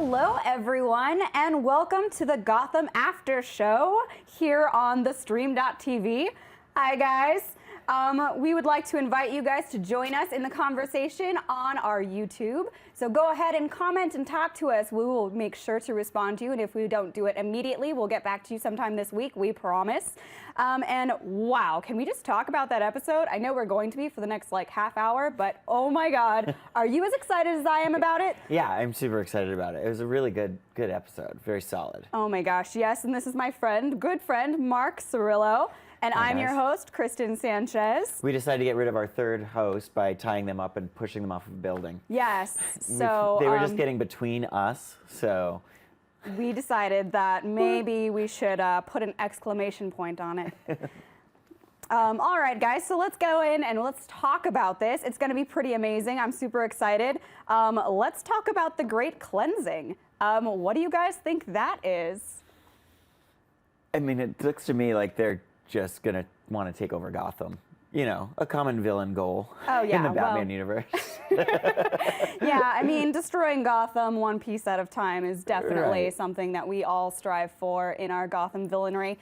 Hello, everyone, and welcome to the Gotham After Show here on the stream.tv. Hi, guys. We would like to invite you guys to join us in the conversation on our YouTube. So go ahead and comment and talk to us. We will make sure to respond to you, and if we don't do it immediately, we'll get back to you sometime this week, we promise. And wow, can we just talk about that episode? I know we're going to be for the next half hour, but oh my God, are you as excited as I am about it? Yeah, I'm super excited about it. It was a really good episode, very solid. Oh my gosh, yes, and this is my friend, good friend, Mark Cirillo. And I'm your host, Kristin Sanchez. We decided to get rid of our third host by tying them up and pushing them off of a building. Yes, so... They were just getting between us, so... We decided that maybe we should put an exclamation point on it. All right, guys, so let's go in and let's talk about this. It's going to be pretty amazing. I'm super excited. Let's talk about the Great Cleansing. What do you guys think that is? I mean, it looks to me like they're just gonna want to take over Gotham. You know, a common villain goal in the Batman universe. Yeah, I mean, destroying Gotham one piece at a time is definitely something that we all strive for in our Gotham villainry.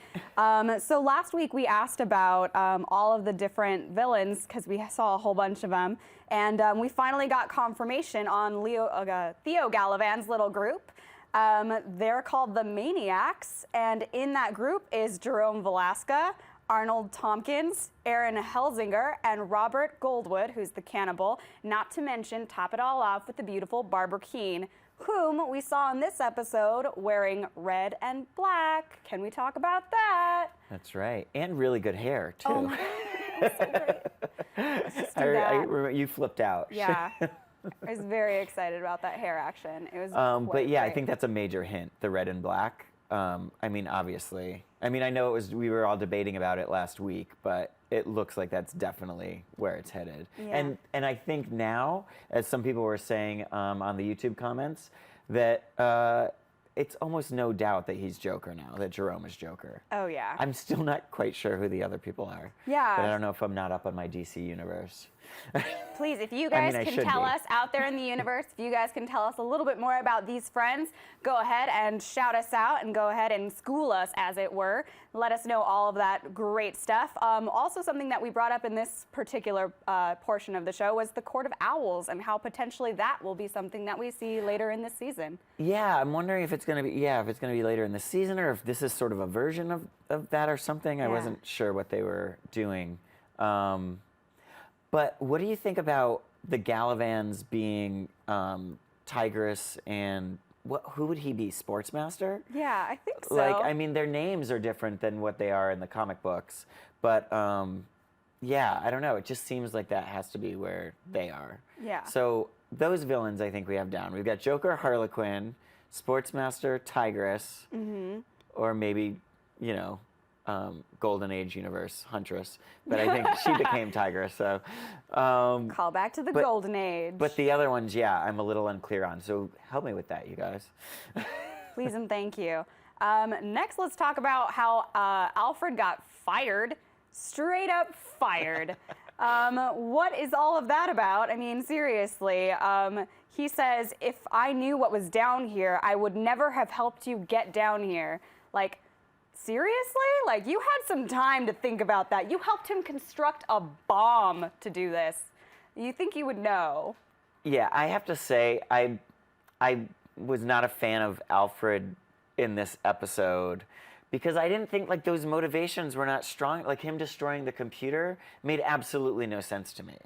So last week we asked about all of the different villains because we saw a whole bunch of them, and we finally got confirmation on Theo Galavan's little group. They're called the Maniacs, and in that group is Jerome Velasca, Arnold Tompkins, Aaron Helsinger, and Robert Goldwood, who's the cannibal, not to mention, top it all off with the beautiful Barbara Keene, whom we saw in this episode wearing red and black. Can we talk about that? That's right, and really good hair, too. Oh my God, so great. Let's just do that. I remember you flipped out. Yeah. I was very excited about that hair action. It was but yeah, great. I think that's a major hint, the red and black. I mean, obviously. I mean, I know we were all debating about it last week, but it looks like that's definitely where it's headed. Yeah. And I think now, as some people were saying on the YouTube comments, that it's almost no doubt that he's Joker now, that Jerome is Joker. Oh, yeah. I'm still not quite sure who the other people are. Yeah. But I don't know if I'm not up on my DC universe. Please, if you guys can tell us out there in the universe, if you guys can tell us a little bit more about these friends, go ahead and shout us out and go ahead and school us, as it were. Let us know all of that great stuff. Also, something that we brought up in this particular portion of the show was the Court of Owls and how potentially that will be something that we see later in this season. Yeah, I'm wondering if it's going to be, if it's going to be later in the season or if this is sort of a version of that or something. I wasn't sure what they were doing. But what do you think about the Galavans being Tigress and who would he be? Sportsmaster? Yeah, I think so. I mean, their names are different than what they are in the comic books. But yeah, I don't know. It just seems like that has to be where they are. Yeah. So those villains I think we have down. We've got Joker, Harlequin, Sportsmaster, Tigress, or maybe, you know, Golden Age universe Huntress, but I think she became Tigress. So call back to the Golden Age. But the other ones, yeah, I'm a little unclear on. So help me with that, you guys. Please and thank you. Next, let's talk about how Alfred got fired, straight up fired. What is all of that about? I mean, seriously. He says, if I knew what was down here, I would never have helped you get down here. Like, seriously? Like, you had some time to think about that. You helped him construct a bomb to do this. You think you would know? Yeah, I have to say, I was not a fan of Alfred in this episode because I didn't think, like, those motivations were not strong. Like, him destroying the computer made absolutely no sense to me.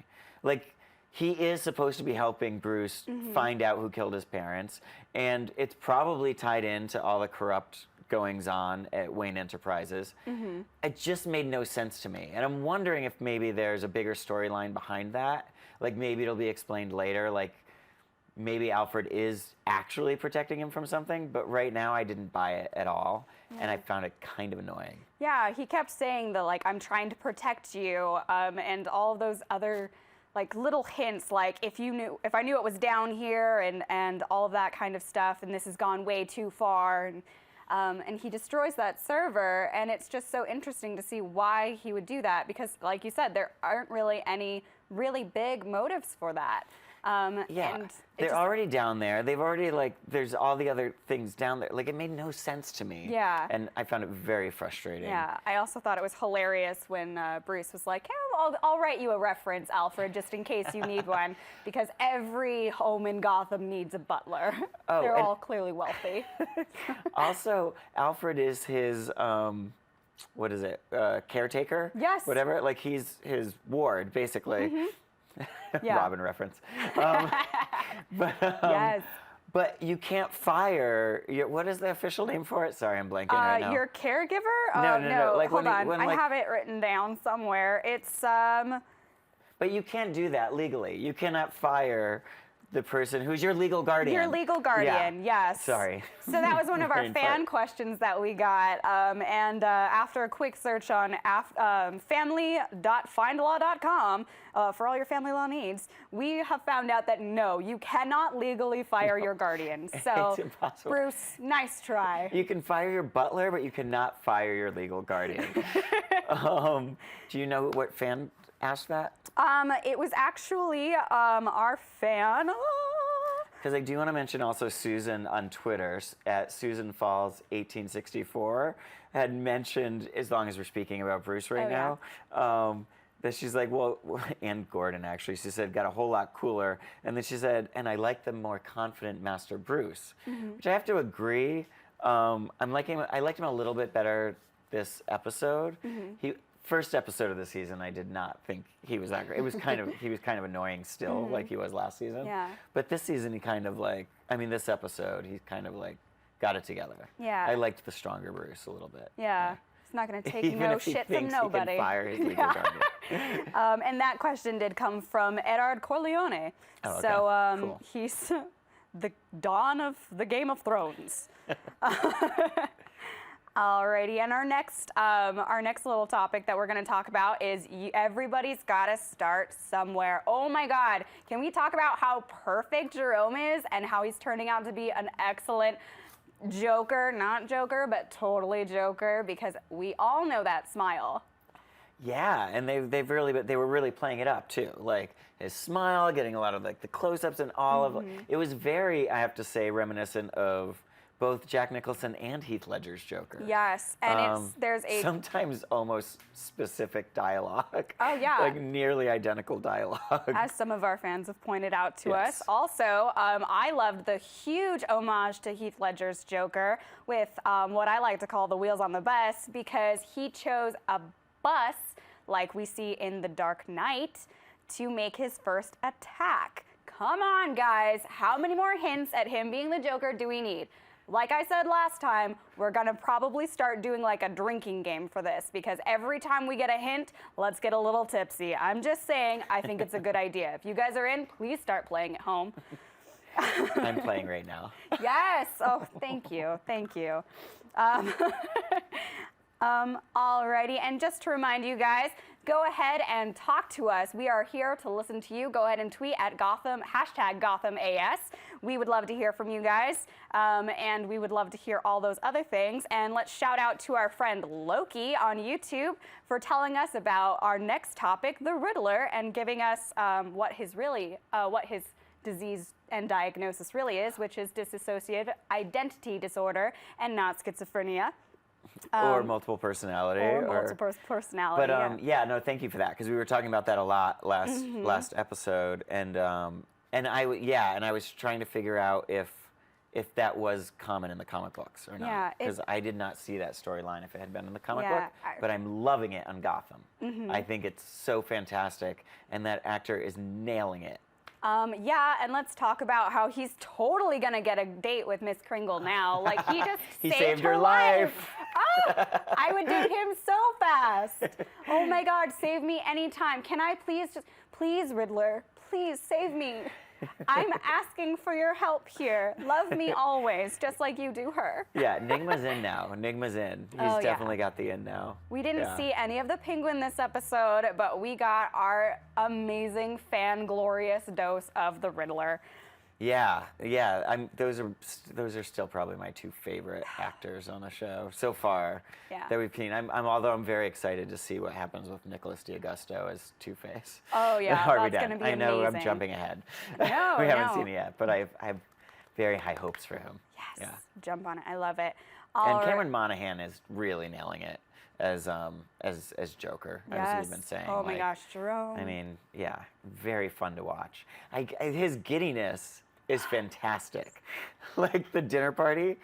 Like, he is supposed to be helping Bruce find out who killed his parents, and it's probably tied into all the corrupt goings-on at Wayne Enterprises. It just made no sense to me. And I'm wondering if maybe there's a bigger storyline behind that. Like, maybe it'll be explained later. Like, maybe Alfred is actually protecting him from something, but right now I didn't buy it at all, and I found it kind of annoying. Yeah, he kept saying that, like, I'm trying to protect you, and all of those other, like, little hints, like, if I knew it was down here, and all of that kind of stuff, and this has gone way too far, and he destroys that server, and it's just so interesting to see why he would do that, because, like you said, there aren't really any really big motives for that. Yeah, And they're already down there. They've already, like, there's all the other things down there. Like, it made no sense to me. Yeah. And I found it very frustrating. Yeah, I also thought it was hilarious when Bruce was like, hey, I'll write you a reference, Alfred, just in case you need one, because every home in Gotham needs a butler. Oh, They're and- all clearly wealthy. Also, Alfred is his, what is it, caretaker? Yes. Whatever. Like, he's his ward, basically. Yeah. Robin reference. Yes. But you can't fire. What is the official name for it? Sorry, I'm blanking right now. Your caregiver? No. Like hold when on. when, I like- have it written down somewhere. It's But you can't do that legally. You cannot fire the person who's your legal guardian. your legal guardian. Yeah. Yes. Sorry. So that was one of our Brain fan fart. questions that we got. And after a quick search on family.findlaw.com for all your family law needs, we have found out that no, you cannot legally fire your guardian. So, It's impossible. Bruce, nice try. You can fire your butler, but you cannot fire your legal guardian. Do you know what fan asked that? It was actually our fan. Because I do want to mention also Susan on Twitter at Susan Falls 1864 had mentioned, as long as we're speaking about Bruce right Oh, now, that she's like, well, and Gordon actually, she said, got a whole lot cooler. And then she said, and I like the more confident Master Bruce, which I have to agree. I liked him a little bit better this episode. First episode of the season, I did not think he was that great. It was he was kind of annoying still, like he was last season. Yeah. But this season, he kind of like, this episode, he kind of like got it together. Yeah. I liked the stronger Bruce a little bit. Yeah. He's not going to take Even no if he shit from thinks nobody. He can fire his legal guardian. And that question did come from Edard Corleone. Oh, okay. So Cool. he's the dawn of the Game of Thrones. Alrighty, and our next little topic that we're going to talk about is everybody's got to start somewhere. Oh my God, can we talk about how perfect Jerome is and how he's turning out to be an excellent Joker, not Joker, but totally Joker, because we all know that smile. Yeah, and they were really playing it up too. Like his smile, getting a lot of like the close-ups and all of it was very, I have to say, reminiscent of both Jack Nicholson and Heath Ledger's Joker. Yes, and there's a sometimes almost specific dialogue. Oh, yeah. Like nearly identical dialogue. as some of our fans have pointed out to Yes. us. Also, I loved the huge homage to Heath Ledger's Joker with what I like to call the wheels on the bus, because he chose a bus, like we see in The Dark Knight, to make his first attack. Come on, guys. How many more hints at him being the Joker do we need? Like I said last time, we're gonna probably start doing like a drinking game for this, because every time we get a hint, let's get a little tipsy. I'm just saying, I think it's a good idea. If you guys are in, please start playing at home. I'm playing right now. Yes. Oh, thank you. Thank you. Alrighty, and just to remind you guys, go ahead and talk to us. We are here to listen to you. Go ahead and tweet at Gotham, #GothamAS. We would love to hear from you guys, and we would love to hear all those other things. And let's shout out to our friend Loki on YouTube for telling us about our next topic, the Riddler, and giving us what his disease and diagnosis really is, which is dissociative identity disorder and not schizophrenia. Or multiple personality. Or multiple personality. But no, thank you for that, because we were talking about that a lot last episode, and I was trying to figure out if that was common in the comic books or not, Yeah, because I did not see that storyline if it had been in the comic Yeah, book. But I'm loving it on Gotham. I think it's so fantastic, and that actor is nailing it. And let's talk about how he's totally gonna get a date with Miss Kringle now. Like, he just He saved saved her your life. I would date him so fast. Oh my God, save me anytime. Can I please, Riddler, please save me. I'm asking for your help here. Love me always, just like you do her. Yeah, Nygma's in now. Nygma's in. He's definitely got the in now. We didn't see any of the Penguin this episode, but we got our amazing fan glorious dose of the Riddler. Yeah. Those are still probably my two favorite actors on the show so far. Yeah. That we've seen. Although I'm very excited to see what happens with Nicholas D'Agosto as Two-Face. Oh yeah, Harvey that's Dent. going to be I know amazing. I'm jumping ahead. No, we haven't no. seen it yet, but I have very high hopes for him. Yes. Yeah. Jump on it. I love it. And Cameron Monaghan is really nailing it as Joker, as we've been saying. Oh my gosh, Jerome. I mean, yeah, very fun to watch. His giddiness is fantastic. Like the dinner party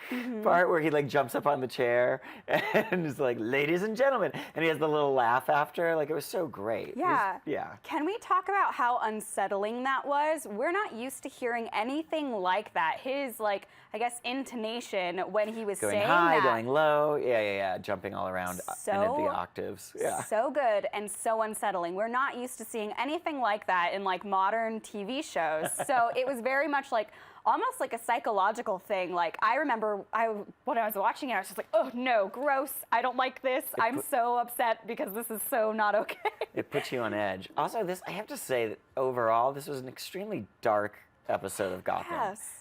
part where he like jumps up on the chair and is like, ladies and gentlemen. And he has the little laugh after. Like, it was so great. Yeah. Yeah. Can we talk about how unsettling that was? We're not used to hearing anything like that. His, like, I guess, intonation when he was Going saying high, that. going low. Yeah. Jumping all around into the octaves. Yeah. So good and so unsettling. We're not used to seeing anything like that in like modern TV shows. So it was very much like almost like a psychological thing. Like I remember when I was watching it, I was just like, oh no, gross. I don't like this. I'm so upset because this is so not okay. It puts you on edge. Also, I have to say that overall, this was an extremely dark episode of Gotham. Yes.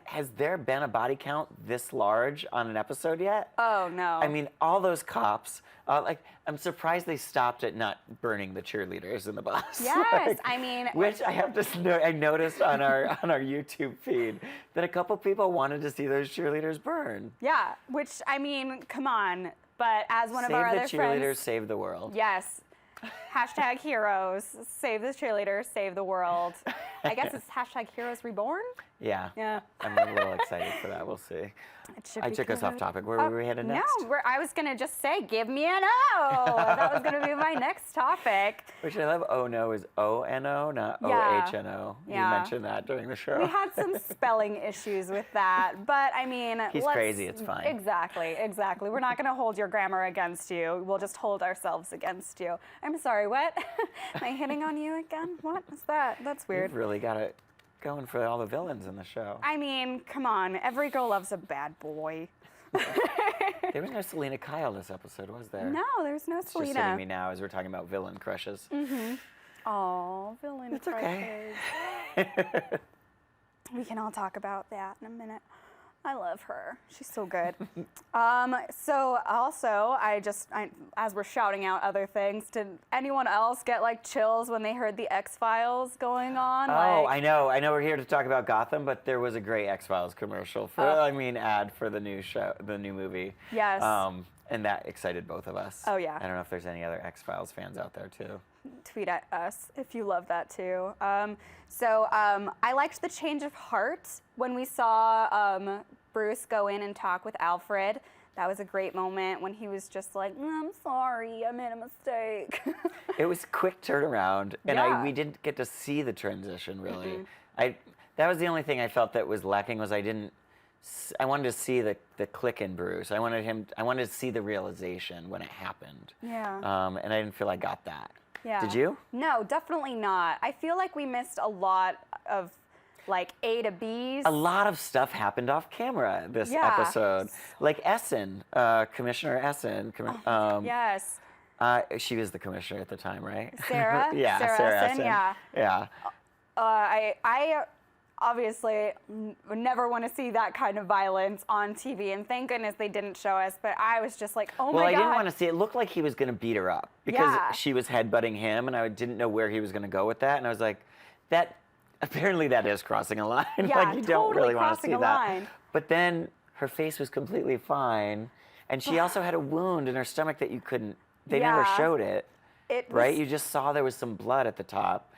Has there been a body count this large on an episode yet? Oh no. I mean, all those cops. I'm surprised they stopped at not burning the cheerleaders in the bus. Yes, I mean, which I have to. I noticed on our YouTube feed that a couple people wanted to see those cheerleaders burn. Yeah, which I mean, come on. But as one of our other Save the cheerleaders, friends, save the world. yes. Hashtag heroes, save the cheerleaders, save the world. I guess it's hashtag heroes reborn. Yeah. Yeah. I'm a little excited for that. We'll see. I took us off topic. Where were we headed next? No, I was going to just say, give me an O. That was going to be my next topic. Which I love. Oh no is O-N-O, not O-H-N-O. Yeah. You mentioned that during the show. We had some spelling issues with that, but I mean, He's crazy, it's fine. Exactly. We're not going to hold your grammar against you. We'll just hold ourselves against you. I'm sorry, what? Am I hitting on you again? What is that? That's weird. You've really got it going for all the villains in the show. I mean, come on. Every girl loves a bad boy. There was no Selena Kyle this episode, was there? No, there's no It's just hitting Selena. me now as we're talking about villain crushes. Oh, villain It's okay. crushes. We can all talk about that in a minute. I love her. She's so good. So also, as we're shouting out other things, did anyone else get like chills when they heard the X-Files going on? Oh, like, I know we're here to talk about Gotham, but there was a great X-Files commercial ad for the new show, the new movie. Yes. And that excited both of us. Oh, yeah. I don't know if there's any other X-Files fans out there too. tweet at us if you love that too. I liked the change of heart when we saw Bruce go in and talk with Alfred. That was a great moment when he was just like, I'm sorry, I made a mistake. It was quick turnaround, and Yeah. we didn't get to see the transition really. That was the only thing I felt that was lacking was I wanted to see the click in Bruce. I wanted to see the realization when it happened. Yeah. And I didn't feel I got that. Yeah. Did you? No, definitely not. I feel like we missed a lot of like A to B's. A lot of stuff happened off camera this episode. Like Essen, Commissioner Essen. Yes. She was the commissioner at the time, right? Sarah? Yeah, Sarah Essen, Yeah. yeah. I obviously would never want to see that kind of violence on TV, and thank goodness they didn't show us, but I was just like, oh my God. Well, I didn't want to see it. It looked like he was going to beat her up because Yeah. she was headbutting him, and I didn't know where he was going to go with that, and I was like, apparently that is crossing a line. Yeah, like you don't totally really want to see crossing a that. line. But then her face was completely fine, and she also had a wound in her stomach that they never Yeah. showed it. was- Right? You just saw there was some blood at the top.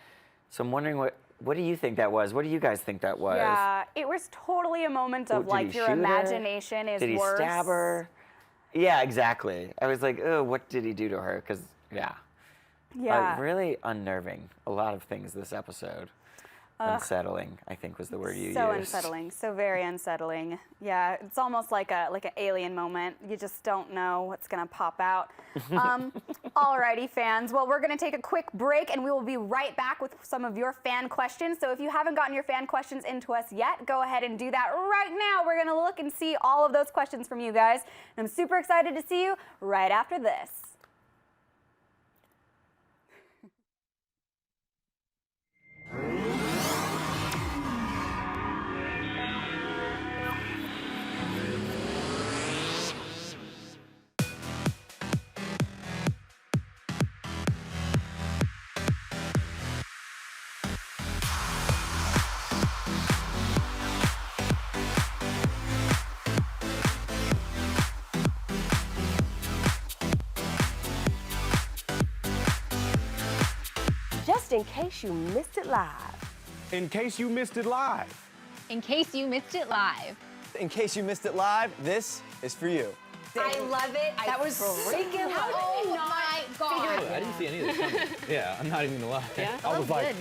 So I'm wondering what do you think that was? What do you guys think that was? Yeah, it was totally a moment of Did like he your shoot her? imagination is Did he worse. stab her? Yeah, exactly. I was like, oh, what did he do to her? Because, Yeah. really unnerving. A lot of things this episode. Unsettling, I think was the word you used. So unsettling, so very unsettling. Yeah, it's almost like an alien moment. You just don't know what's gonna pop out. Alrighty, fans. Well, we're gonna take a quick break, and we will be right back with some of your fan questions. So if you haven't gotten your fan questions into us yet, go ahead and do that right now. We're gonna look and see all of those questions from you guys, and I'm super excited to see you right after this. just in case you missed it live. In case you missed it live. In case you missed it live. In case you missed it live, this is for you. I love it. That was freaking How did oh we not my God. I didn't see any of this coming. Yeah, I'm not even gonna lie. Yeah? I was like,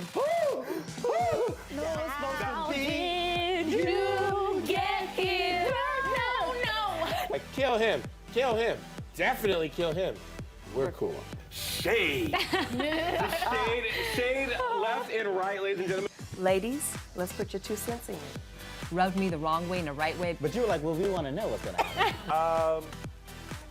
How did you get here? No. Like, kill him. Kill him. Definitely kill him. We're cool. Shade. Shade left and right, ladies and gentlemen. Ladies, let's put your 2 cents in. Rubbed me the wrong way and the right way. But you were like, well, we want to know what's going to happen.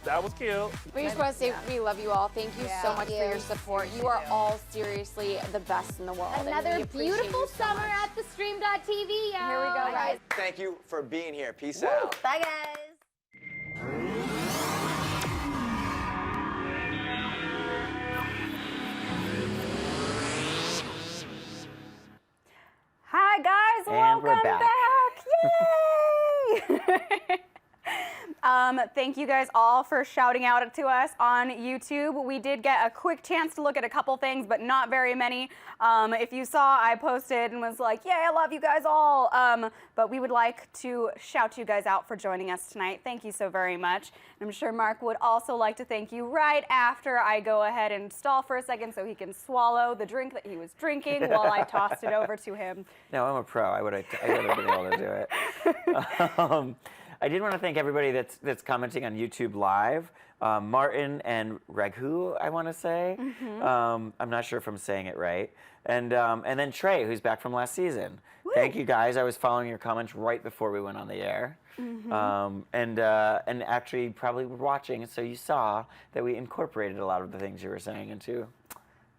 That was cute. We just want to say we love you all. Thank you so much for your support. You are all seriously the best in the world. and we Another appreciate beautiful you so summer much. at the stream.tv, y'all. Here we go, guys. Thank you for being here. Peace out. Bye, guys. Hi guys, And we're welcome back. Yay! Thank you guys all for shouting out to us on YouTube. We did get a quick chance to look at a couple things, but not very many. If you saw, I posted and was like, "Yay, I love you guys all." But we would like to shout you guys out for joining us tonight. Thank you so very much. And I'm sure Mark would also like to thank you right after I go ahead and stall for a second so he can swallow the drink that he was drinking while I tossed it over to him. No, I'm a pro. I would have been able to do it. I did want to thank everybody that's commenting on YouTube Live. Martin and Raghu, I want to say. I'm not sure if I'm saying it right. And then Trey, who's back from last season. Woo. Thank you guys. I was following your comments right before we went on the air. And actually probably were watching, so you saw that we incorporated a lot of the things you were saying into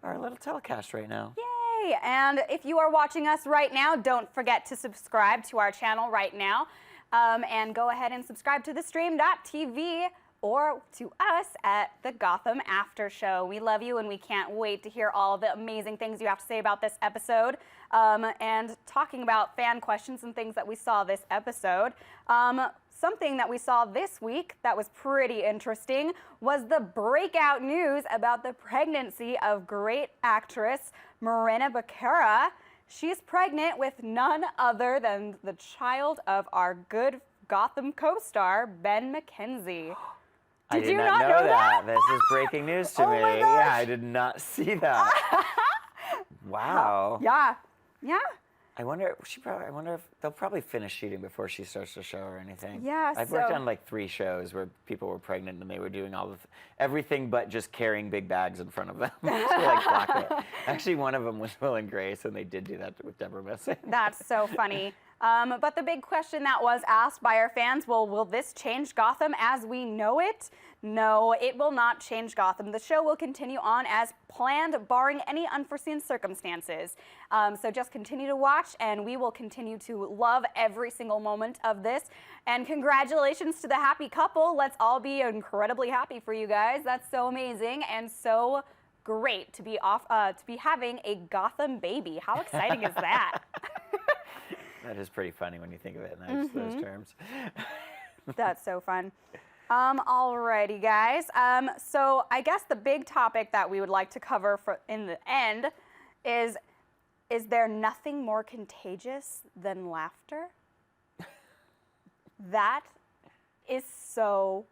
our little telecast right now. Yay! And if you are watching us right now, don't forget to subscribe to our channel right now. And go ahead and subscribe to the stream.tv or to us at the Gotham After Show. We love you and we can't wait to hear all the amazing things you have to say about this episode and talking about fan questions and things that we saw this episode. Something that we saw this week that was pretty interesting was the breakout news about the pregnancy of great actress Morena Baccarat. She's pregnant with none other than the child of our good Gotham co-star, Ben McKenzie. I did not know that. This is breaking news to me. My Yeah, gosh. I did not see that. Wow. Yeah. I wonder if they'll probably finish shooting before she starts the show or anything. Yeah, I've worked on like 3 shows where people were pregnant and they were doing everything but just carrying big bags in front of them. So like block it. Actually, one of them was Will and Grace, and they did do that with Deborah Messing. That's so funny. But the big question that was asked by our fans, well, will this change Gotham as we know it? No, it will not change Gotham. The show will continue on as planned, barring any unforeseen circumstances. So just continue to watch, and we will continue to love every single moment of this. And congratulations to the happy couple. Let's all be incredibly happy for you guys. That's so amazing and so great to be having a Gotham baby. How exciting is that? That is pretty funny when you think of it in those terms. That's so fun. Alrighty, guys. So I guess the big topic that we would like to cover in the end is there nothing more contagious than laughter? That is so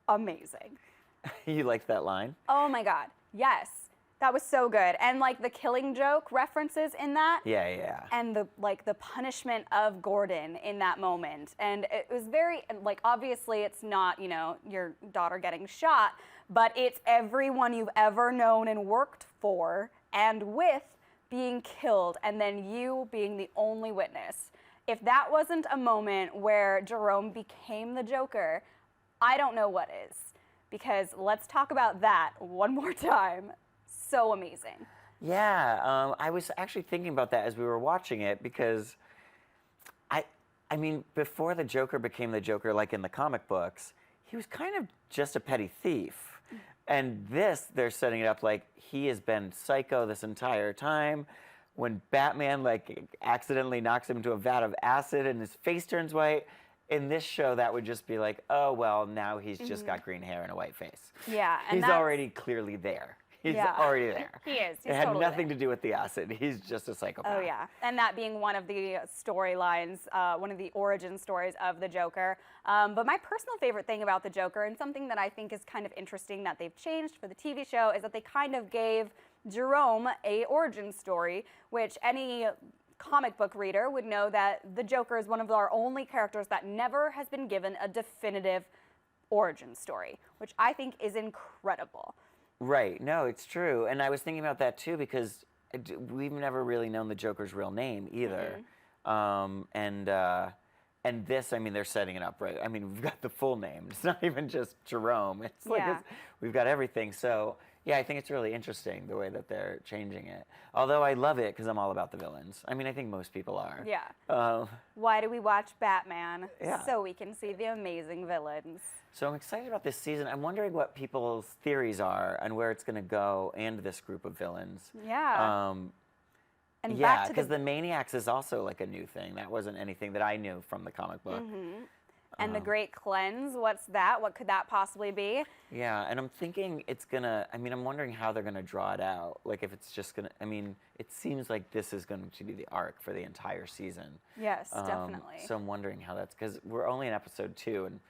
amazing. You liked that line? Oh my God, yes. That was so good. And like the Killing Joke references in that. Yeah. And the punishment of Gordon in that moment. And it was very, like, obviously it's not, your daughter getting shot, but it's everyone you've ever known and worked for and with being killed, and then you being the only witness. If that wasn't a moment where Jerome became the Joker, I don't know what is. Because let's talk about that one more time. So amazing. Yeah, I was actually thinking about that as we were watching it, because I mean, before the Joker became the Joker, like in the comic books, he was kind of just a petty thief. And they're setting it up like he has been psycho this entire time. When Batman like accidentally knocks him into a vat of acid and his face turns white, in this show that would just be like, oh well, now he's just got green hair and a white face. Yeah, and he's already clearly there. He's Yeah. already there. He is. He's It had totally nothing to do with the acid. He's just a psychopath. Oh, yeah. And that being one of the storylines, one of the origin stories of the Joker. But my personal favorite thing about the Joker, and something that I think is kind of interesting that they've changed for the TV show, is that they kind of gave Jerome a origin story, which any comic book reader would know that the Joker is one of our only characters that never has been given a definitive origin story, which I think is incredible. Right. No, it's true. And I was thinking about that too because we've never really known the Joker's real name either. And this, I mean, they're setting it up right. I mean, we've got the full name. It's not even just Jerome. It's like we've got everything. So yeah, I think it's really interesting the way that they're changing it. Although I love it because I'm all about the villains. I mean, I think most people are. Yeah. Why do we watch Batman? Yeah. So we can see the amazing villains. So I'm excited about this season. I'm wondering what people's theories are and where it's going to go and this group of villains. Yeah. And yeah, back to because the Maniacs is also like a new thing. That wasn't anything that I knew from the comic book. And the Great Cleanse, what's that? What could that possibly be? Yeah, and I'm thinking it's gonna, I mean, I'm wondering how they're gonna draw it out. Like if it's just gonna, I mean, it seems like this is going to be the arc for the entire season. Yes, definitely. So I'm wondering how that's, because we're only in episode 2 and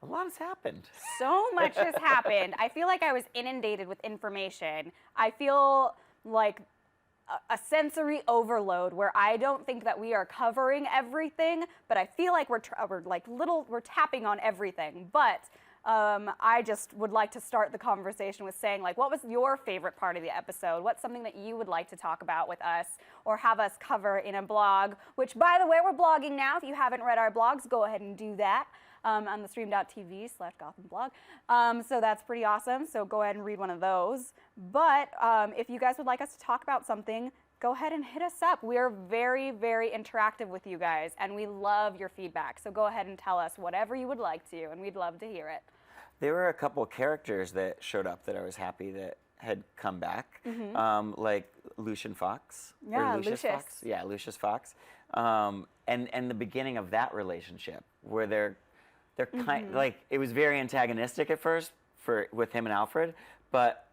a lot has happened. So much has happened. I feel like I was inundated with information. I feel like a sensory overload where I don't think that we are covering everything, but I feel like we're tapping on everything. But I just would like to start the conversation with saying, like, what was your favorite part of the episode? What's something that you would like to talk about with us or have us cover in a blog, which, by the way, we're blogging now. If you haven't read our blogs, go ahead and do that. On the stream.tv/GothamBlog. So that's pretty awesome. So go ahead and read one of those. But if you guys would like us to talk about something, go ahead and hit us up. We are very, very interactive with you guys, and we love your feedback. So go ahead and tell us whatever you would like to, and we'd love to hear it. There were a couple characters that showed up that I was happy that had come back, like Lucien Fox. Yeah, or Lucius Fox. Yeah, Lucius Fox. And the beginning of that relationship where they're kind like, it was very antagonistic at first with him and Alfred, but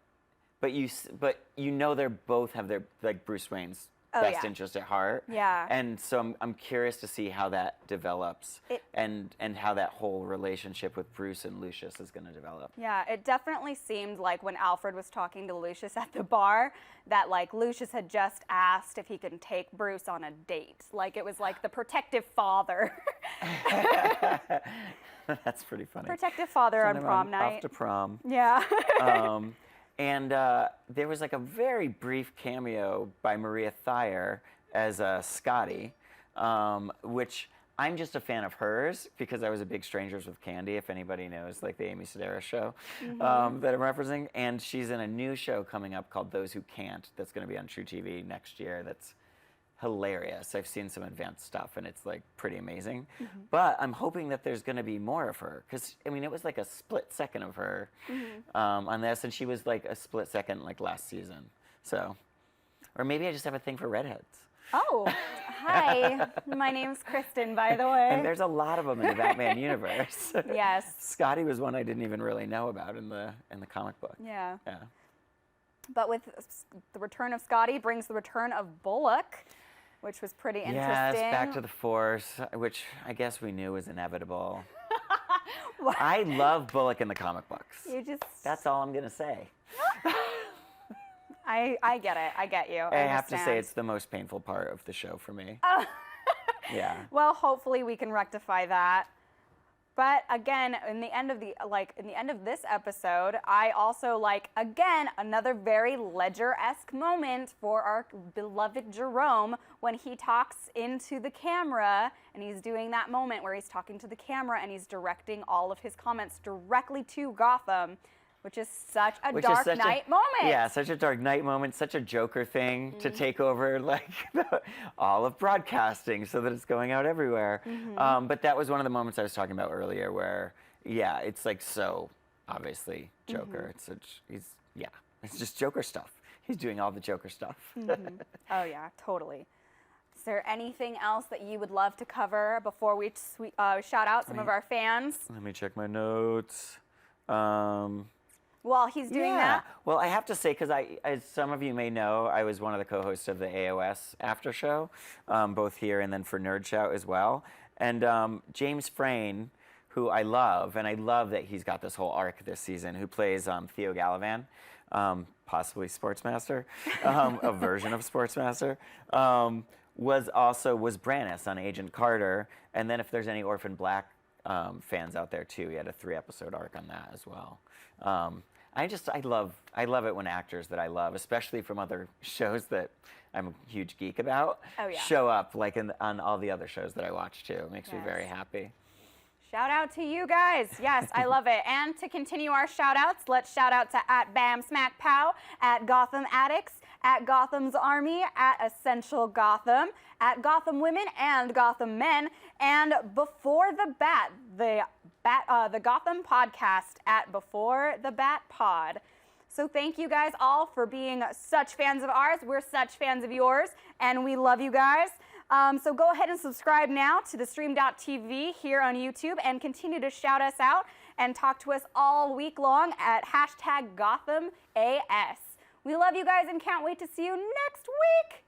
you know they're both have their, like, Bruce Wayne's best interest at heart. Yeah. And so I'm curious to see how that develops and how that whole relationship with Bruce and Lucius is going to develop. Yeah, it definitely seemed like when Alfred was talking to Lucius at the bar that, like, Lucius had just asked if he could take Bruce on a date. Like, it was like the protective father. That's pretty funny. Protective father on Send him prom night. Off to prom. Yeah. And there was like a very brief cameo by Maria Thayer as Scotty, which I'm just a fan of hers because I was a big Strangers with Candy, if anybody knows, like the Amy Sedaris show that I'm referencing. And she's in a new show coming up called Those Who Can't that's going to be on True TV next year. That's hilarious. I've seen some advanced stuff and it's like pretty amazing. But I'm hoping that there's going to be more of her because, I mean, it was like a split second of her on this, and she was like a split second like last season. So, or maybe I just have a thing for redheads. Oh, hi. My name's Kristin, by the way. And there's a lot of them in the Batman universe. Yes. Scotty was one I didn't even really know about in the comic book. Yeah. Yeah. But with the return of Scotty brings the return of Bullock, which was pretty interesting. Yes, back to the Force, which I guess we knew was inevitable. I love Bullock in the comic books. That's all I'm going to say. I get it. I get you. I have to say it's the most painful part of the show for me. Yeah. Well, hopefully we can rectify that. But again, in the end of this episode, I also again another very Ledger-esque moment for our beloved Jerome when he talks into the camera and he's doing that moment where he's talking to the camera and he's directing all of his comments directly to Gotham, which is such a Dark Knight moment. Yeah, such a Dark Knight moment, such a Joker thing to take over all of broadcasting so that it's going out everywhere. But that was one of the moments I was talking about earlier where, yeah, it's like so obviously Joker. It's just Joker stuff. He's doing all the Joker stuff. Oh yeah, totally. Is there anything else that you would love to cover before we shout out some of our fans? Let me check my notes. while he's doing that? Well, I have to say, because as some of you may know, I was one of the co-hosts of the AOS After Show, both here and then for Nerd Shout as well. And James Frain, who I love, and I love that he's got this whole arc this season, who plays Theo Galavan, possibly Sportsmaster, a version of Sportsmaster, was Brannis on Agent Carter. And then if there's any Orphan Black fans out there too, he had a 3-episode arc on that as well. I love it when actors that I love, especially from other shows that I'm a huge geek about, show up like on all the other shows that I watch too. It makes me very happy. Shout out to you guys. Yes, I love it. And to continue our shout outs, let's shout out to @BamSmackPow, @Gotham Addicts, @Gotham's Army, @Essential Gotham, @Gotham Women and Gotham Men, and Before the Bat, the Gotham podcast @Before the Bat Pod. So thank you guys all for being such fans of ours. We're such fans of yours, and we love you guys. So go ahead and subscribe now to the Stream.TV here on YouTube and continue to shout us out and talk to us all week long at #GothamAS. We love you guys and can't wait to see you next week.